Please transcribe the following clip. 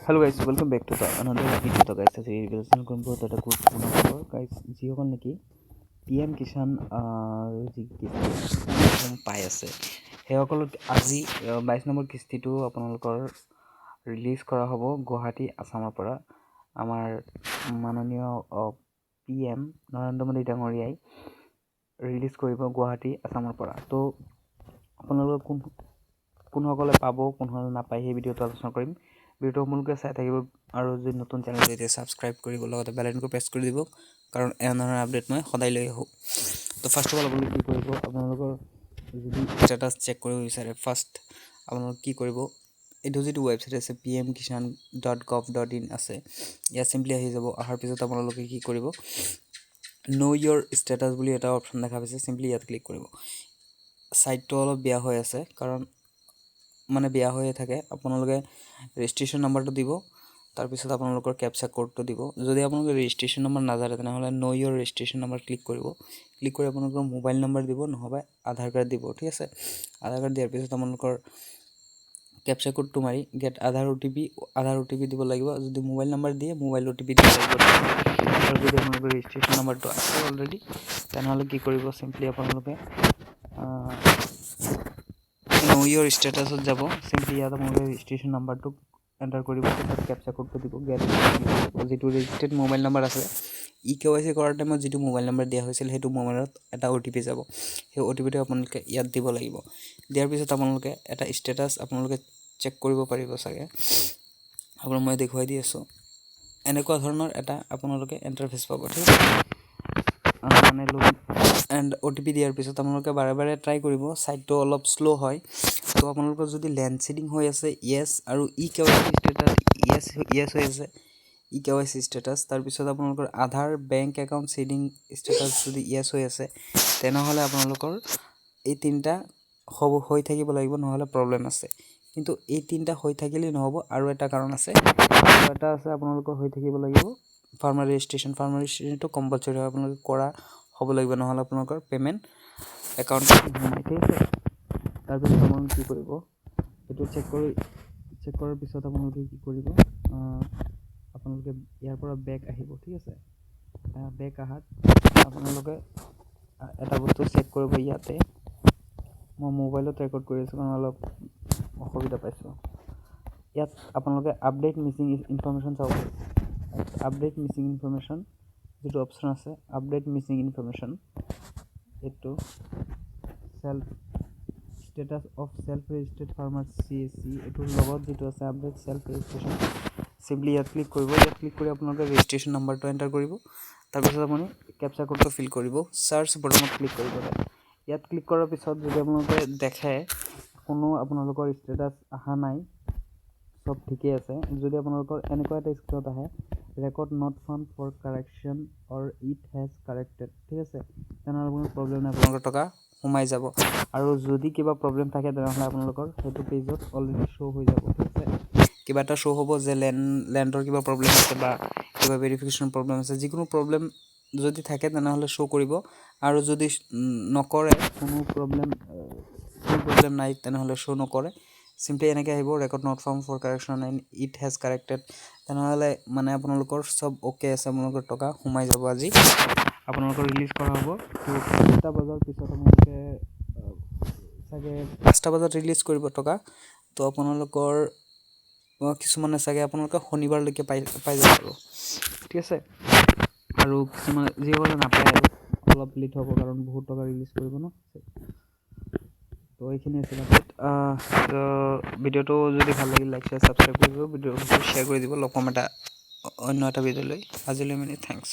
Hello guys, welcome back to the another video. So guys, আজি ৰিভিউজন কৰিব এটা গুৰুত্বপূৰ্ণ খবৰ গাইজ যিসকল নেকি PM কিষাণ যি কিস্তি পাই আছে সেইসকলক আজি 22 নম্বৰ কিস্তিটো আপোনালোকৰ ৰিলিজ কৰা হ'ব গুৱাহাটী আসামৰ পৰা আমাৰ মাননীয় PM নৰেন্দ্ৰ মোদী ডাঙৰীয়াই ৰিলিজ কৰিব গুৱাহাটী আসামৰ পৰা। তো আপোনালোক কোনসকলে পাব কোনসকলে নাপায় সেই ভিডিঅ'টো আলোচনা কৰিম। ভিডিঅ'টো আপোনালোকে চাই থাকিব আৰু যদি নতুন চেনেল এতিয়া ছাবস্ক্ৰাইব কৰিব লগতে বেল আইকনটো প্ৰেছ কৰি দিব কাৰণ এনেধৰণৰ আপডেট মই সদায় লৈ আহোঁ। তো ফাৰ্ষ্ট অফ অল আপোনালোকে কি কৰিব, আপোনালোকৰ যদি ষ্টেটাছ চেক কৰিব বিচাৰে ফাৰ্ষ্ট আপোনালোকে কি কৰিব, এইটো যিটো ৱেবছাইট আছে pmkishan.gov.in আছে, ইয়াত চিম্পলি আহি যাব। অহাৰ পিছত আপোনালোকে কি কৰিব, ন' ইয়ৰ ষ্টেটাছ বুলি এটা অপশ্যন দেখা পাইছে, চিম্পলি ইয়াত ক্লিক কৰিব। ছাইটটো অলপ বেয়া হৈ আছে কাৰণ মানে বেয়া হৈয়ে থাকে। আপোনালোকে ৰেজিষ্ট্ৰেশ্যন নাম্বাৰটো দিব, তাৰপিছত আপোনালোকৰ কেপচা কোডটো দিব। যদি আপোনালোকে ৰেজিষ্ট্ৰেশ্যন নাম্বাৰ নাজানে তেনেহ'লে ন' ইয়ৰ ৰেজিষ্ট্ৰেশ্যন নাম্বাৰ ক্লিক কৰিব। ক্লিক কৰি আপোনালোকৰ মোবাইল নম্বৰ দিব নহ'বা আধাৰ কাৰ্ড দিব, ঠিক আছে। আধাৰ কাৰ্ড দিয়াৰ পিছত আপোনালোকৰ কেপচা কোডটো মাৰি গেট আধাৰ অ' টি পি দিব লাগিব। যদি মোবাইল নম্বৰ দিয়ে মোবাইল অ' টি পি দিব লাগিব। আৰু যদি আপোনালোকৰ ৰেজিষ্ট্ৰেশ্যন নাম্বাৰটো আছে অলৰেডি তেনেহ'লে কি কৰিব, চিম্পলি আপোনালোকে ন' ইয়ৰ ষ্টেটাছত যাব। চিম্পলি ইয়াত আপোনালোকে ৰেজিষ্ট্ৰেশ্যন নাম্বাৰটো এণ্টাৰ কৰিব, তাৰপিছত কেপচা কোডটো দিব, গেট যিটো ৰেজিষ্টাৰ্ড মোবাইল নম্বৰ আছে। KYC কৰাৰ টাইমত যিটো মোবাইল নম্বৰ দিয়া হৈছিল সেইটো মোবাইলত এটা অ' টি পি যাব। সেই অ' টি পিটো আপোনালোকে ইয়াত দিব লাগিব। দিয়াৰ পিছত আপোনালোকে এটা ষ্টেটাছ আপোনালোকে চেক কৰিব পাৰিব চাগে। আপোনাক মই দেখুৱাই দি আছোঁ। এনেকুৱা ধৰণৰ এটা আপোনালোকে ইণ্টাৰফেচ পাব, ঠিক আছে। মানে এণ্ড অ' টি পি দিয়াৰ পিছত আপোনালোকে বাৰে বাৰে ট্ৰাই কৰিব, ছাইটটো অলপ শ্ল' হয়। তো আপোনালোকৰ যদি লেণ্ড ছিডিং হৈ আছে য়েছ আৰু KYC ষ্টেটাছ য়েছ হৈ আছে KYC ষ্টেটাছ, তাৰপিছত আপোনালোকৰ আধাৰ বেংক একাউণ্ট ছিডিং ষ্টেটাছ যদি য়েছ হৈ আছে তেনেহ'লে আপোনালোকৰ এই তিনিটা হৈ থাকিব লাগিব, নহ'লে প্ৰব্লেম আছে। কিন্তু এই তিনিটা হৈ থাকিলেই নহ'ব, আৰু এটা কাৰণ আছে, আৰু এটা আছে আপোনালোকৰ হৈ থাকিব লাগিব ফাৰ্মাৰ ৰেজিষ্ট্ৰেশ্যনটো কম্পালচৰি হয়, আপোনালোকে কৰা হ'ব লাগিব, নহ'লে আপোনালোকৰ পে'মেণ্ট একাউণ্টত সোমাই, ঠিক আছে। তাৰপিছত আপোনালোকে কি কৰিব, এইটো চেক কৰাৰ পিছত আপোনালোকে কি কৰিব, আপোনালোকে ইয়াৰ পৰা বেক আহিব, ঠিক আছে। বেক অহাত আপোনালোকে এটা বস্তু চেক কৰিব। ইয়াতে মই মোবাইলত ৰেকৰ্ড কৰি আছোঁ কাৰণ অলপ অসুবিধা পাইছোঁ। ইয়াত আপোনালোকে আপডেট মিচিং ইনফৰমেশ্যন চাব। আপডেট মিচিং ইনফৰমেশ্যন যিটো অপশ্যন আছে, আপডেট মিচিং ইনফৰমেশ্যন, এইটো status of self registered farmer CSC এইটোৰ লগত যিটো আছে আপডেট চেল্ফ ৰেজিষ্ট্ৰেশ্যন, চিম্পলি ইয়াত ক্লিক কৰিব। ইয়াত ক্লিক কৰি আপোনালোকে ৰেজিষ্ট্ৰেশ্যন নাম্বাৰটো এণ্টাৰ কৰিব, তাৰপিছত আপুনি কেপচা কোডটো ফিল কৰিব, চাৰ্চ বটনত ক্লিক কৰিব। ইয়াত ক্লিক কৰাৰ পিছত যদি আপোনালোকে দেখে কোনো আপোনালোকৰ ষ্টেটাছ অহা নাই, চব ঠিকেই আছে, যদি আপোনালোকৰ এনেকুৱা এটা স্ক্ৰীনত আহে record not found for correction or it has corrected, ঠিক আছে, তেনেহ'লে কোনো প্ৰব্লেম নাই, আপোনালোকৰ টকা সোমাই যাব। আৰু যদি কিবা প্ৰব্লেম থাকে তেনেহ'লে আপোনালোকৰ সেইটো পেজত অলৰেডি শ্ব' হৈ যাব, ঠিক আছে। কিবা এটা শ্ব' হ'ব যে লেণ্ডৰ কিবা প্ৰব্লেম আছে বা কিবা ভেৰিফিকেশ্যন প্ৰব্লেম আছে, যিকোনো প্ৰব্লেম যদি থাকে তেনেহ'লে শ্ব' কৰিব। আৰু যদি নকৰে, কোনো প্ৰব্লেম নাই তেনেহ'লে শ্ব' নকৰে, চিম্পলি এনেকৈ আহিব record not found for correction and it has corrected, তেনেহ'লে মানে আপোনালোকৰ চব অ'কে আছে, আপোনালোকৰ টকা সোমাই যাব। আজি আপোনালোকৰ ৰিলিজ কৰা হ'ব। তো 5টা বজাৰ পিছত আপোনালোকে চাগে 5টা বজাত ৰিলিজ কৰিব টকা। তো আপোনালোকৰ কিছুমানে চাগে আপোনালোকে শনিবাৰলৈকে পাই যাব আৰু, ঠিক আছে। আৰু কিছুমানে যিসকলে নাপায় আৰু অলপ লেট হ'ব কাৰণ বহুত টকা ৰিলিজ কৰিব ন। তো এইখিনি আছিল আপডেট। ভিডিঅ'টো যদি ভাল লাগিল লাইক শ্বেয়াৰ ছাবস্ক্ৰাইব কৰি দিব, ভিডিঅ'টো শ্বেয়াৰ কৰি দিব। লগ পাম অন্য এটা ভিডিঅ'লৈ। আজিলৈ মানে থেংকছ।